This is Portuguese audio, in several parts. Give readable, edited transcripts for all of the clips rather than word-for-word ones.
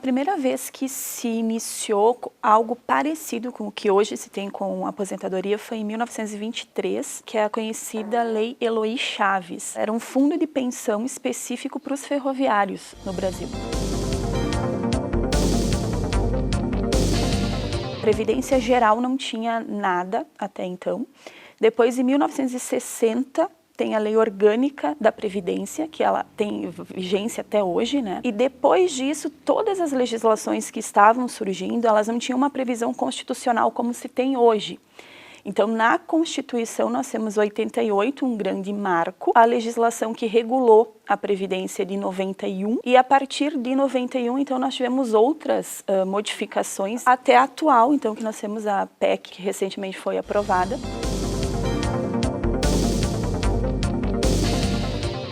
primeira vez que se iniciou algo parecido com o que hoje se tem com a aposentadoria foi em 1923, que é a conhecida Lei Eloy Chaves. Era um fundo de pensão específico para os ferroviários no Brasil. Previdência geral não tinha nada até então. Depois, em 1960, tem a Lei Orgânica da Previdência, que ela tem vigência até hoje, né? E depois disso, todas as legislações que estavam surgindo, elas não tinham uma previsão constitucional como se tem hoje. Então, na Constituição, nós temos 88, um grande marco, a legislação que regulou a Previdência de 91, e a partir de 91, então, nós tivemos outras modificações, até a atual, então, que nós temos a PEC, que recentemente foi aprovada.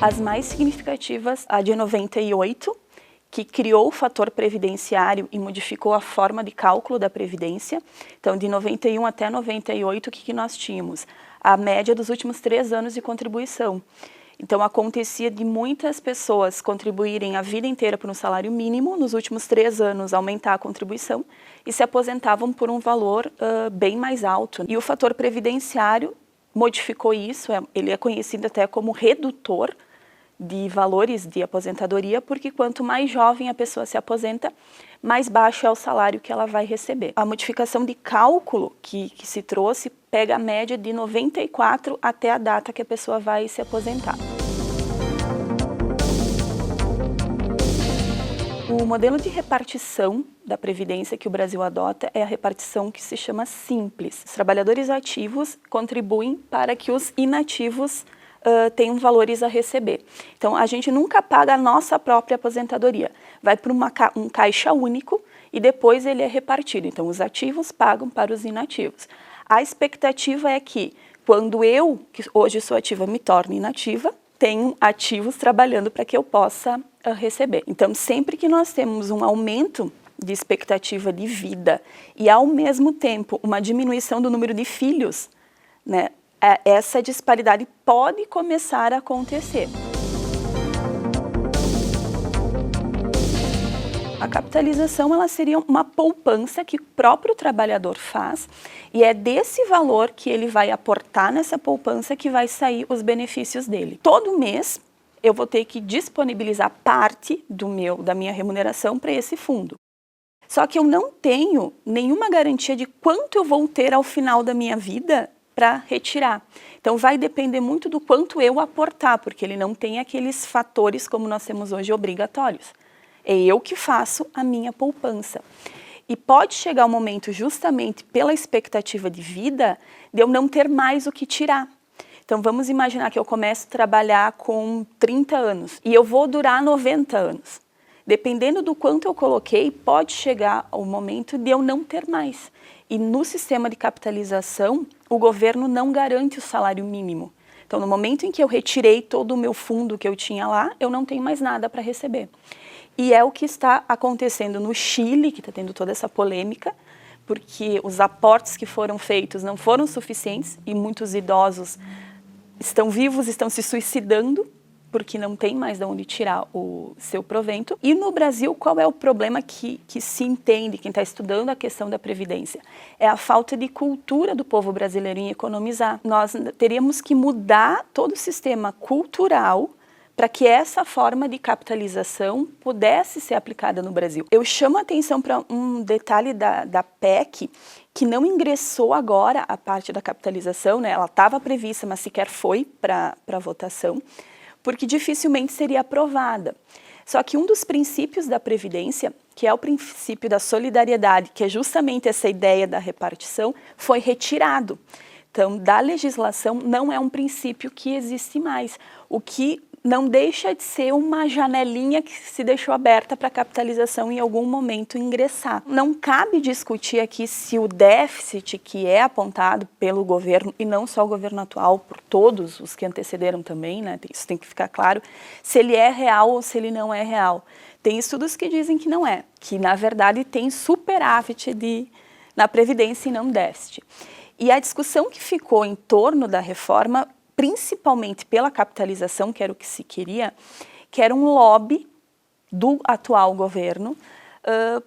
As mais significativas, a de 98, que criou o fator previdenciário e modificou a forma de cálculo da Previdência. Então, de 91 até 98, o que nós tínhamos? A média dos últimos 3 anos de contribuição. Então, acontecia de muitas pessoas contribuírem a vida inteira por um salário mínimo, nos últimos 3 anos aumentar a contribuição e se aposentavam por um valor bem mais alto. E o fator previdenciário modificou isso, ele é conhecido até como redutor de valores de aposentadoria, porque quanto mais jovem a pessoa se aposenta, mais baixo é o salário que ela vai receber. A modificação de cálculo que se trouxe pega a média de 94 até a data que a pessoa vai se aposentar. O modelo de repartição da Previdência que o Brasil adota é a repartição que se chama simples. Os trabalhadores ativos contribuem para que os inativos tenham valores a receber. Então, a gente nunca paga a nossa própria aposentadoria. Vai para um caixa único e depois ele é repartido. Então, os ativos pagam para os inativos. A expectativa é que, quando eu, que hoje sou ativa, me torne inativa, tenho ativos trabalhando para que eu possa receber. Então, sempre que nós temos um aumento de expectativa de vida e, ao mesmo tempo, uma diminuição do número de filhos, né, essa disparidade pode começar a acontecer. A capitalização ela seria uma poupança que o próprio trabalhador faz e é desse valor que ele vai aportar nessa poupança que vai sair os benefícios dele. Todo mês eu vou ter que disponibilizar parte da minha remuneração para esse fundo. Só que eu não tenho nenhuma garantia de quanto eu vou ter ao final da minha vida para retirar. Então, vai depender muito do quanto eu aportar, porque ele não tem aqueles fatores como nós temos hoje obrigatórios. É eu que faço a minha poupança. E pode chegar um momento, justamente pela expectativa de vida, de eu não ter mais o que tirar. Então, vamos imaginar que eu começo a trabalhar com 30 anos e eu vou durar 90 anos. Dependendo do quanto eu coloquei, pode chegar o momento de eu não ter mais. E no sistema de capitalização, o governo não garante o salário mínimo. Então, no momento em que eu retirei todo o meu fundo que eu tinha lá, eu não tenho mais nada para receber. E é o que está acontecendo no Chile, que está tendo toda essa polêmica, porque os aportes que foram feitos não foram suficientes e muitos idosos estão vivos, estão se suicidando, porque não tem mais de onde tirar o seu provento. E no Brasil, qual é o problema que se entende, quem está estudando a questão da Previdência? É a falta de cultura do povo brasileiro em economizar. Nós teríamos que mudar todo o sistema cultural para que essa forma de capitalização pudesse ser aplicada no Brasil. Eu chamo a atenção para um detalhe da PEC, que não ingressou agora a parte da capitalização, né? Ela estava prevista, mas sequer foi para votação, porque dificilmente seria aprovada. Só que um dos princípios da Previdência, que é o princípio da solidariedade, que é justamente essa ideia da repartição, foi retirado. Então, da legislação não é um princípio que existe mais, o que não deixa de ser uma janelinha que se deixou aberta para a capitalização em algum momento ingressar. Não cabe discutir aqui se o déficit que é apontado pelo governo, e não só o governo atual, por todos os que antecederam também, né, isso tem que ficar claro, se ele é real ou se ele não é real. Tem estudos que dizem que não é, que na verdade tem superávit na Previdência e não déficit. E a discussão que ficou em torno da reforma, principalmente pela capitalização, que era o que se queria, que era um lobby do atual governo,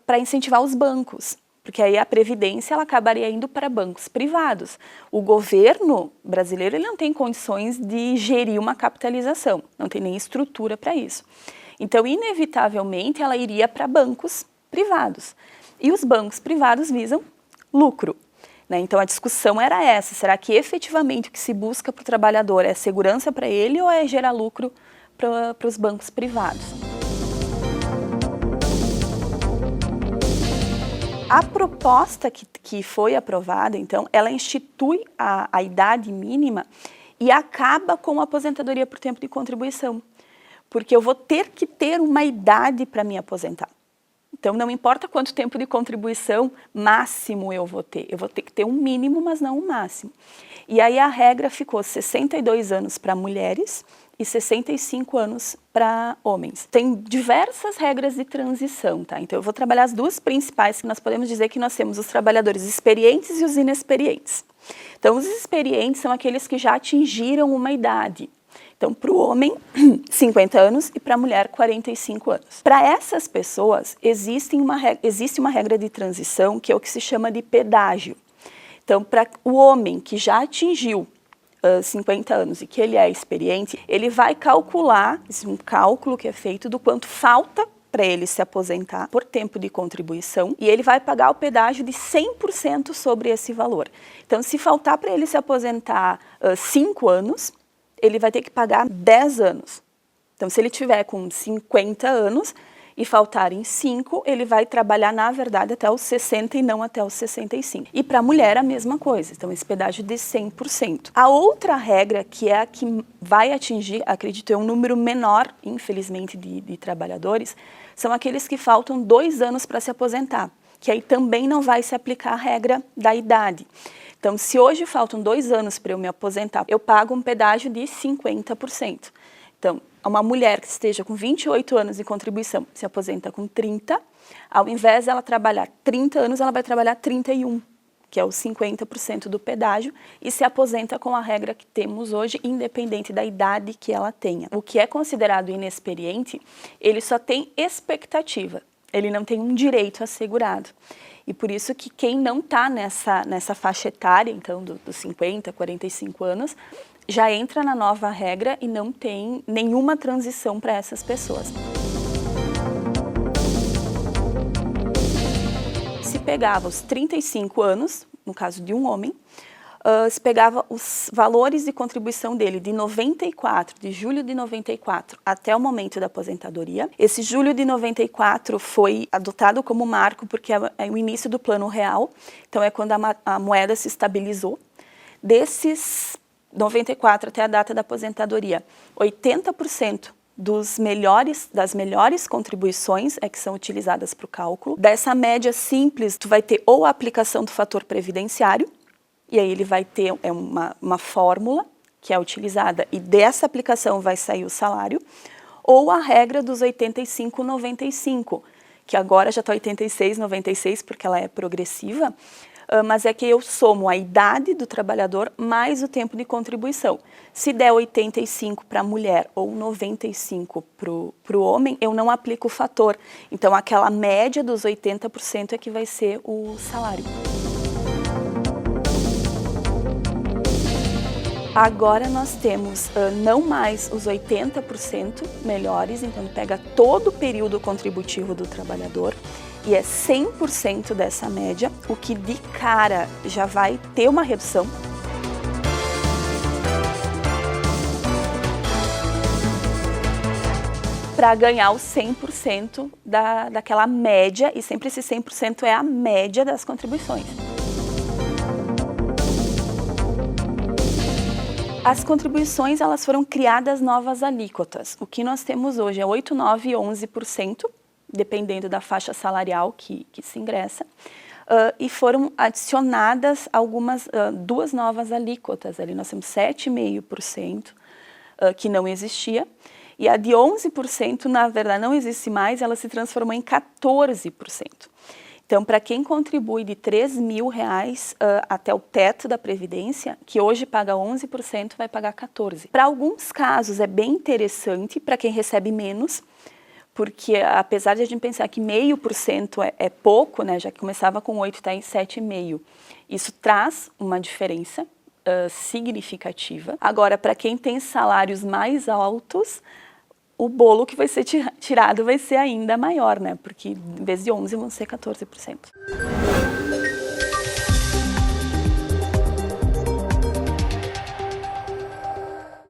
para incentivar os bancos, porque aí a Previdência ela acabaria indo para bancos privados. O governo brasileiro ele não tem condições de gerir uma capitalização, não tem nem estrutura para isso. Então, inevitavelmente, ela iria para bancos privados. E os bancos privados visam lucro. Né? Então, a discussão era essa, será que efetivamente o que se busca para o trabalhador é segurança para ele ou é gerar lucro para os bancos privados? A proposta que foi aprovada, então, ela institui a idade mínima e acaba com a aposentadoria por tempo de contribuição, porque eu vou ter que ter uma idade para me aposentar. Então, não importa quanto tempo de contribuição máximo eu vou ter que ter um mínimo, mas não um máximo. E aí a regra ficou 62 anos para mulheres e 65 anos para homens. Tem diversas regras de transição, tá? Então eu vou trabalhar as duas principais, que nós podemos dizer que nós temos os trabalhadores experientes e os inexperientes. Então os experientes são aqueles que já atingiram uma idade. Então para o homem, 50 anos e para a mulher, 45 anos. Para essas pessoas, existe uma regra de transição que é o que se chama de pedágio. Então para o homem que já atingiu 50 anos e que ele é experiente, ele vai calcular, esse é um cálculo que é feito do quanto falta para ele se aposentar por tempo de contribuição e ele vai pagar o pedágio de 100% sobre esse valor. Então, se faltar para ele se aposentar 5 anos, ele vai ter que pagar 10 anos. Então, se ele tiver com 50 anos e faltarem 5, ele vai trabalhar, na verdade, até os 60 e não até os 65. E para a mulher, a mesma coisa. Então, esse pedágio de 100%. A outra regra, que é a que vai atingir, acredito eu, um número menor, infelizmente, de trabalhadores, são aqueles que faltam 2 anos para se aposentar, que aí também não vai se aplicar a regra da idade. Então, se hoje faltam 2 anos para eu me aposentar, eu pago um pedágio de 50%. Então, uma mulher que esteja com 28 anos de contribuição se aposenta com 30, ao invés de ela trabalhar 30 anos, ela vai trabalhar 31, que é os 50% do pedágio, e se aposenta com a regra que temos hoje, independente da idade que ela tenha. O que é considerado inexperiente, ele só tem expectativa, ele não tem um direito assegurado. E por isso que quem não está nessa faixa etária, então, dos 50, 45 anos, já entra na nova regra e não tem nenhuma transição para essas pessoas. Se pegava os 35 anos, no caso de um homem, se pegava os valores de contribuição dele de 94, de julho de 94 até o momento da aposentadoria. Esse julho de 94 foi adotado como marco porque é o início do Plano Real, então é quando a moeda se estabilizou. Desses 94 até a data da aposentadoria, 80% das melhores contribuições é que são utilizadas para o cálculo. Dessa média simples, tu vai ter ou a aplicação do fator previdenciário, e aí ele vai ter uma fórmula que é utilizada e dessa aplicação vai sair o salário, ou a regra dos 85-95, que agora já está 86-96 porque ela é progressiva, mas é que eu somo a idade do trabalhador mais o tempo de contribuição. Se der 85 para a mulher ou 95 para o homem, eu não aplico o fator. Então, aquela média dos 80% é que vai ser o salário. Agora nós temos não mais os 80% melhores, então pega todo o período contributivo do trabalhador e é 100% dessa média, o que de cara já vai ter uma redução. Para ganhar os 100% daquela média, e sempre esse 100% é a média das contribuições. As contribuições, elas foram criadas novas alíquotas. O que nós temos hoje é 8%, 9% e 11%, dependendo da faixa salarial que se ingressa. E foram adicionadas duas novas alíquotas. Ali nós temos 7,5%, que não existia. E a de 11%, na verdade, não existe mais, ela se transformou em 14%. Então, para quem contribui de R$3.000 até o teto da Previdência, que hoje paga 11%, vai pagar 14%. Para alguns casos é bem interessante para quem recebe menos, porque apesar de a gente pensar que 0,5% é pouco, né, já que começava com 8 e está em 7,5%, isso traz uma diferença significativa. Agora, para quem tem salários mais altos, o bolo que vai ser tirado vai ser ainda maior, né, porque em vez de 11% vão ser 14%.